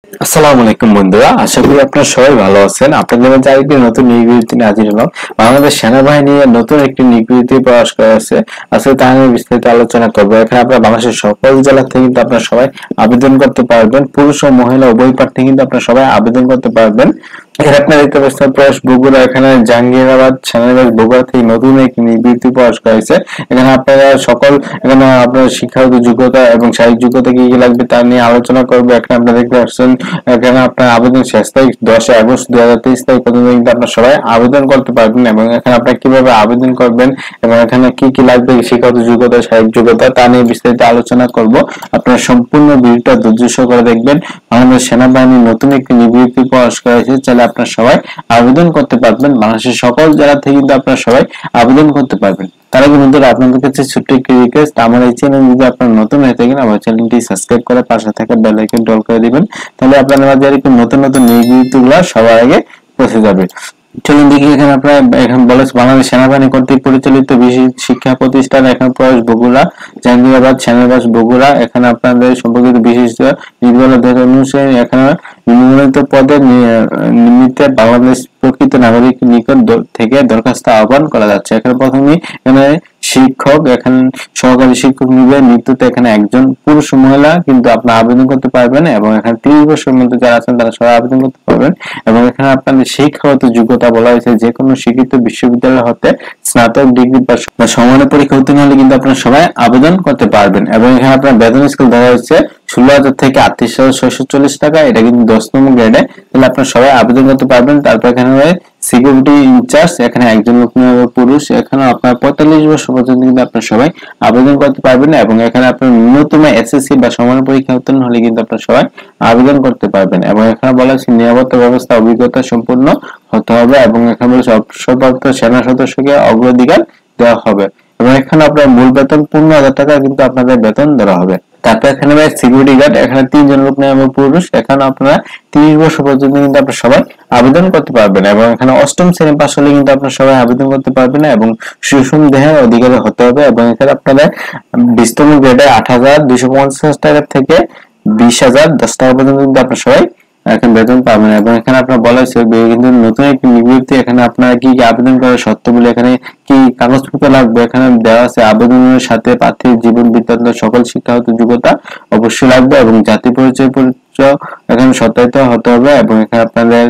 আসসালামু আলাইকুম বন্ধুরা, আশা করি আপনারা সবাই ভালো আছেন। আপনাদের মাঝে আরেকটি নতুন নিয়োগ বিজ্ঞপ্তি নিয়ে হাজির হলাম। বাংলাদেশ সেনাবাহিনী এর নতুন একটি নিয়োগ বিজ্ঞপ্তি প্রকাশ করা হয়েছে। আজকে তা নিয়ে বিস্তারিত আলোচনা করবো। এখানে আপনারা বাংলাদেশের সকল জেলা থেকে কিন্তু আপনারা সবাই আবেদন করতে পারবেন। পুরুষ ও মহিলা উভয় প্রার্থী কিন্তু আপনারা সবাই আবেদন করতে পারবেন। এখানে আপনারা দেখতে পাচ্ছেন প্রয়াস বগুড়া, এখানে জাহাঙ্গীরাবাদ সেনাবাহিনী বগুড়া থেকে নতুন একটি নিয়োগ বিজ্ঞপ্তি প্রকাশ করা হয়েছে। এখানে আপনারা এখানে আপনার শিক্ষাগত যোগ্যতা এবং শারীরিক যোগ্যতা কি কি লাগবে তা নিয়ে আলোচনা করবো। এখানে আপনারা দেখতে পাচ্ছেন এখানে আপনার আবেদন শেষ তারিখ 10 আগস্ট 2023 তারিখ পর্যন্ত কিন্তু আপনারা সবাই আবেদন করতে পারবেন। এবং এখানে আপনারা কিভাবে আবেদন করবেন এবং এখানে কি কি লাগবে শিক্ষাগত যোগ্যতা শারীরিক যোগ্যতা তা নিয়ে বিস্তারিত আলোচনা করব। আপনারা সম্পূর্ণ ভিডিওটা ধৈর্য সহকারে দেখবেন। বাংলাদেশ সেনাবাহিনীর নতুন একটি বিজ্ঞপ্তি প্রকাশ করা হয়েছে, চাইলে আপনারা সবাই আবেদন করতে পারবেন। বাংলাদেশের সকল জেলা থেকে কিন্তু আপনারা সবাই আবেদন করতে পারবেন। তার আগে বন্ধুরা, আপনাদের কাছে ছোট্ট একটি রিকোয়েস্ট, আমার এই চ্যানেল যদি আপনারা নতুন হয়ে থাকেন আমার চ্যানেলটি সাবস্ক্রাইব করে পাশে থাকা বেল আইকন অল করে দিবেন, তাহলে আপনাদের মাঝে এরকম নতুন নতুন নিউজ ভিডিওগুলো সবার আগে পৌঁছে যাবে। চলুন দেখি, এখানে আপনারা এখানে বলেছে বাংলাদেশ সেনাবাহিনী কর্তৃক পরিচালিত বিশেষ শিক্ষা প্রতিষ্ঠান এখানে প্রয়াস বগুড়া, জাহাঙ্গীরাবাদ সেনাবাস বগুড়া। এখানে আপনাদের সম্পর্কিত বিশেষ নির্বাচন অনুসারে এখানে নিম্নলিখিত পদে নিমিত্তে বাংলাদেশ প্রকৃত নাগরিক নিকট থেকে দরখাস্ত আহ্বান করা যাচ্ছে। এখানে প্রথমে এখানে শিক্ষক, এখানে সহকারী শিক্ষক নিবে মৃত্যুতে এখানে একজন, পুরুষ মহিলা কিন্তু আপনারা আবেদন করতে পারবেন। এবং এখানে 30 বছরের মধ্যে যারা আছেন তারা সবাই আবেদন করতে পারবেন। এবং এখানে আপনাদের শিক্ষাগত যোগ্যতা বলা হয়েছে যে কোনো শিক্ষিত বিশ্ববিদ্যালয় হতে স্নাতক ডিগ্রি বা সমানের পরীক্ষা উত্তীর্ণ হলে কিন্তু আপনারা সবাই আবেদন করতে পারবেন। এবং এখানে আপনার বেতন স্কেল ধরা হয়েছে 16,000 থেকে 38,640 টাকা, এটা কিন্তু 10 নম্বর গ্রেডে, তাহলে আপনারা সবাই আবেদন করতে পারবেন। তারপর এখানে সিকিউরিটি ইনচার্জ, এখানে একজন লোক নিয়োগ হবে পুরুষ। এখানে আপনার 45 বছর পর্যন্ত কিন্তু আপনারা সবাই আবেদন করতে পারবেন। এবং এখানে আপনার ন্যূনতম এসএসসি বা সমান পরীক্ষা উত্তীর্ণ হলে কিন্তু আপনারা সবাই আবেদন করতে পারবেন। এবং এখানে বলা হচ্ছে নিরাপত্তা ব্যবস্থা অভিজ্ঞতা সম্পন্ন হতে হবে। এবং এখানে বলেছে অবসরপ্রাপ্ত সেনা সদস্যকে অগ্রাধিকার দেওয়া হবে। এবং এখানে আপনার মূল বেতন 15,000 টাকা কিন্তু আপনাদের বেতন দেওয়া হবে। তারপর এখানে সিকিউরিটি গার্ড, এখানে 3 জন লোক নেওয়া হবে পুরুষ। এখানে আপনারা 30 বছর পর্যন্ত কিন্তু আপনারা সবাই আবেদন করতে পারবেন। এবং এখানে 8ম শ্রেণী পাস হলে কিন্তু আপনারা সবাই আবেদন করতে পারবেন এবং সুষম দেহের অধিকারী হতে হবে। এবং এখানে আপনাদের 20তম গ্রেডে 8,250 টাকা থেকে 20,010 টাকা পর্যন্ত কিন্তু আপনারা সবাই এখন বেতন পাবেন। এবং এখানে আপনার বলা হয়েছে কিন্তু নতুন একটি বিজ্ঞপ্তি, এখানে আপনারা কি কি আবেদন করার শর্তাবলী, এখানে কি কাগজপত্র লাগবে এখানে দেওয়া আছে। আবেদনের সাথে প্রার্থীর জীবন বৃত্তান্ত সকল শিক্ষাগত যোগ্যতা অবশ্যই লাগবে এবং জাতীয় পরিচয় এখানে সত্যায়িত হতে হবে। এবং এখানে আপনাদের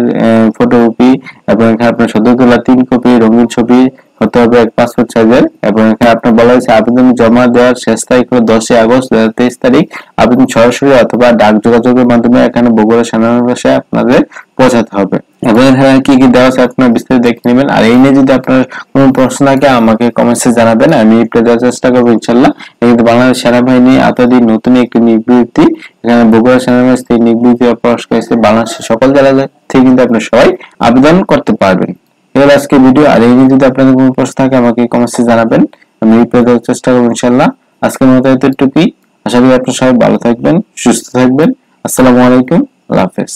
ফটোকপি এবং এখানে আপনার সদ্য তোলা 3 কপি রঙিন ছবি হতে হবে, এক পাসপোর্ট সাইজের। এবং এখানে আপনার বলা হয়েছে আবেদন জমা দেওয়ার শেষ তারিখ হলো 10 আগস্ট 2023 তারিখ। আবেদন সরাসরি অথবা ডাক যোগাযোগের মাধ্যমে এখানে বগুড়া সেনানিবাসে আপনাদের পৌঁছাতে হবে। এবং এখানে কি কি দেওয়া আছে আপনারা বিস্তারিত দেখে নেবেন। আর এই নিয়ে যদি আপনার কোনো প্রশ্ন থাকে আমাকে কমেন্টসে জানাবেন, আমি রিপ্লাই দেওয়ার চেষ্টা করবো ইনশাল্লাহ। কিন্তু বাংলাদেশ সেনাবাহিনী আতাদি নতুন একটি নিবৃত্তি, এখানে বগুড়া সেনাবাহিনী থেকে নিবৃত্তি প্রকাশ করেছে। বাংলাদেশের সকল জেলা থেকে কিন্তু আপনারা সবাই আবেদন করতে পারবেন। এবার আজকে ভিডিও। আর এই নিয়ে যদি আপনাদের কোনো প্রশ্ন থাকে আমাকে কমেন্টসে জানাবেন, আমি রিপ্লাই দেওয়ার চেষ্টা করবো ইনশাল্লাহ। আজকের মতো এতটুকুই। আশা করি আপনারা সবাই ভালো থাকবেন, সুস্থ থাকবেন। আসসালামু আলাইকুম, আল্লাহ হাফেজ।